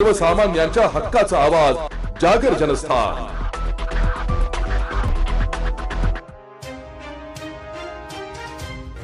सर्वसामान्यांच्या हक्काचा आवाज जागर जनस्थान।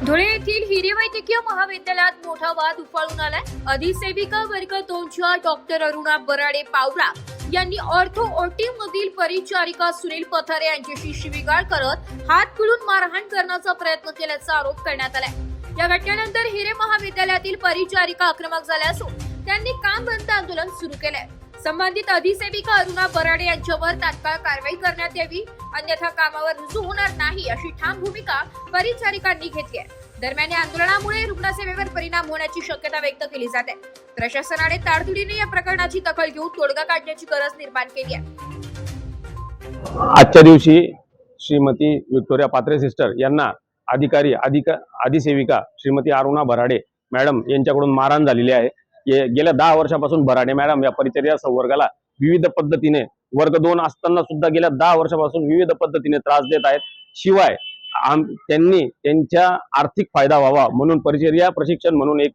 धुळे येथील हिरे वैद्यकीय महाविद्यालयात मोठा वाद उफाळून आलाय। अधिसेविका वर्ग 2च्या डॉक्टर अरुणा बराडे पावरा यांनी ऑर्थो ओटी मधील परिचारिका सुनील पथारे यांच्याशी शिवीगाळ करत हात पिळून मारहाण करण्याचा प्रयत्न केल्याचा आरोप करण्यात आलाय। या घटनेनंतर हिरे महाविद्यालयातील परिचारिका आक्रमक झाल्या असून त्यांनी काम बंद आंदोलन सुरू केलंय। संबंधित अधिसेविका अरुणा बराडे यांच्यावर तात्काळ कारवाई करण्यात यावी, अन्यथा कामावर रुजू होणार नाही अशी ठाम भूमिका परिचारिकांनी घेतली आहे। दरम्यान या आंदोलनामुळे रुग्णसेवेवर परिणाम होण्याची शक्यता व्यक्त केली जाते। प्रशासनाने तातडीने या प्रकरणाची दखल घेऊन तोडगा काढण्याची गरज निर्माण केली आहे। आजच्या दिवशी श्रीमती विक्टोरिया पात्रे सिस्टर यांना अधिसेविका श्रीमती अरुणा बराडे मॅडम यांच्याकडून मारहाण झालेली आहे। गेल्या 10 वर्षापासून बराडे मॅडम या परिचर्या संवर्गाला विविध पद्धतीने वर्ग 2 असताना सुद्धा गेल्या 10 वर्षापासून विविध पद्धतीने त्रास देत आहेत। शिवाय त्यांनी त्यांच्या आर्थिक फायदा व्हावा म्हणून परिचर्या प्रशिक्षण म्हणून एक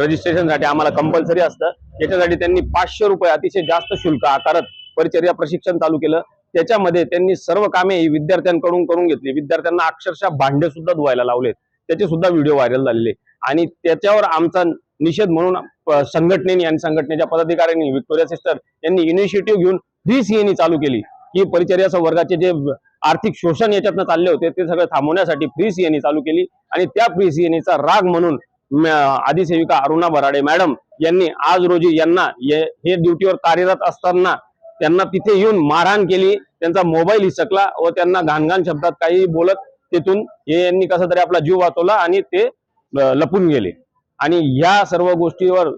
रजिस्ट्रेशनसाठी आम्हाला कंपल्सरी असतं। याच्यासाठी त्यांनी 500 रुपये अतिशय जास्त शुल्क आकारत परिचर्या प्रशिक्षण चालू केलं। त्याच्यामध्ये त्यांनी सर्व कामे ही विद्यार्थ्यांकडून करून घेतली। विद्यार्थ्यांना अक्षरशः भांडे सुद्धा धुवायला लावलेत, त्याचे सुद्धा व्हिडिओ व्हायरल झालेले। आणि त्याच्यावर आमचा निषेध म्हणून संघटनेने आणि संघटनेच्या पदाधिकाऱ्यांनी विक्टोरिया सिस्टर यांनी इनिशिएटिव्ह घेऊन फ्री सीएनई चालू केली की परिचर्या संवर्गाचे जे आर्थिक शोषण याच्यातनं चालले होते ते सगळं थांबवण्यासाठी फ्री सीएनई चालू केली। आणि त्या फ्री सीएनईचा राग म्हणून अधिसेविका अरुणा बराडे मॅडम यांनी आज रोजी यांना हे ड्युटीवर कार्यरत असताना त्यांना तिथे येऊन मारहाण केली। त्यांचा मोबाईल हिसकला व त्यांना घाणघाण शब्दात काही बोलत तिथून यांनी कसं तरी आपला जीव वाचवला आणि ते लपून गेले। आणि या सर्व गोष्टीवर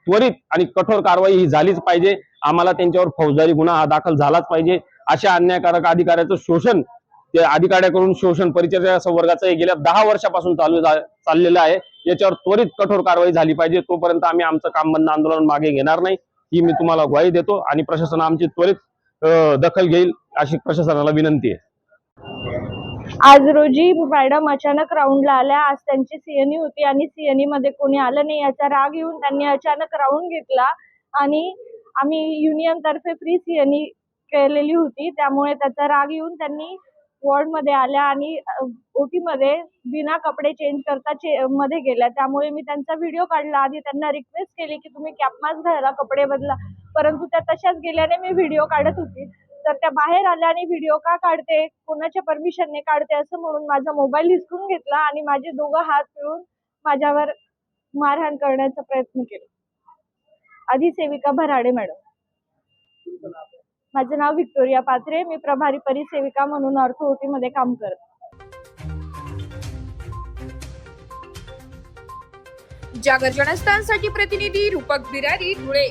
त्वरित आणि कठोर कारवाई ही झालीच पाहिजे। आम्हाला त्यांच्यावर फौजदारी गुन्हा हा दाखल झालाच पाहिजे। अशा अन्यायकारक अधिकाऱ्याचं शोषण, ते अधिकाऱ्याकडून शोषण परिचर्या संवर्गाचं गेल्या 10 वर्षापासून चाललेलं आहे। याच्यावर त्वरित कठोर कारवाई झाली पाहिजे। तोपर्यंत आम्ही आमचं काम बंद आंदोलन मागे घेणार नाही ही मी तुम्हाला ग्वाही देतो आणि प्रशासन आमची त्वरित दखल घेईल अशी प्रशासनाला विनंती आहे। आज रोजी मॅडम अचानक राऊंडला आल्या। आज त्यांची सीएनई होती आणि सीएनई मध्ये कोणी आलं नाही याचा राग येऊन त्यांनी अचानक राऊंड घेतला आणि आम्ही युनियन तर्फे फ्री सीएनई केलेली होती, त्यामुळे त्याचा राग येऊन त्यांनी वॉर्ड मध्ये आल्या आणि ओटी मध्ये बिना कपडे चेंज करता मध्ये गेल्या। त्यामुळे मी त्यांचा व्हिडिओ काढला। आधी त्यांना रिक्वेस्ट केली की तुम्ही कॅप मास्क घाला, कपडे बदला, परंतु त्या तशाच गेल्याने मी व्हिडिओ काढत होती। तर त्या बाहेर आल्या आणि व्हिडिओ का काढते, कोणाच्या परमिशनने काढते असं म्हणून माझा मोबाईल हिसकून घेतला आणि माझे दोघं हात पिळून माझ्यावर मारहाण करण्याचा प्रयत्न केला। अधिसेविका बराडे मॅडम। माझं नाव विक्टोरिया पात्रे, मी प्रभारी परिसेविका म्हणून ऑर्थो ओटी मध्ये काम करते। जागर जनस्थानसाठी प्रतिनिधी रूपक बिरारी, धुळे।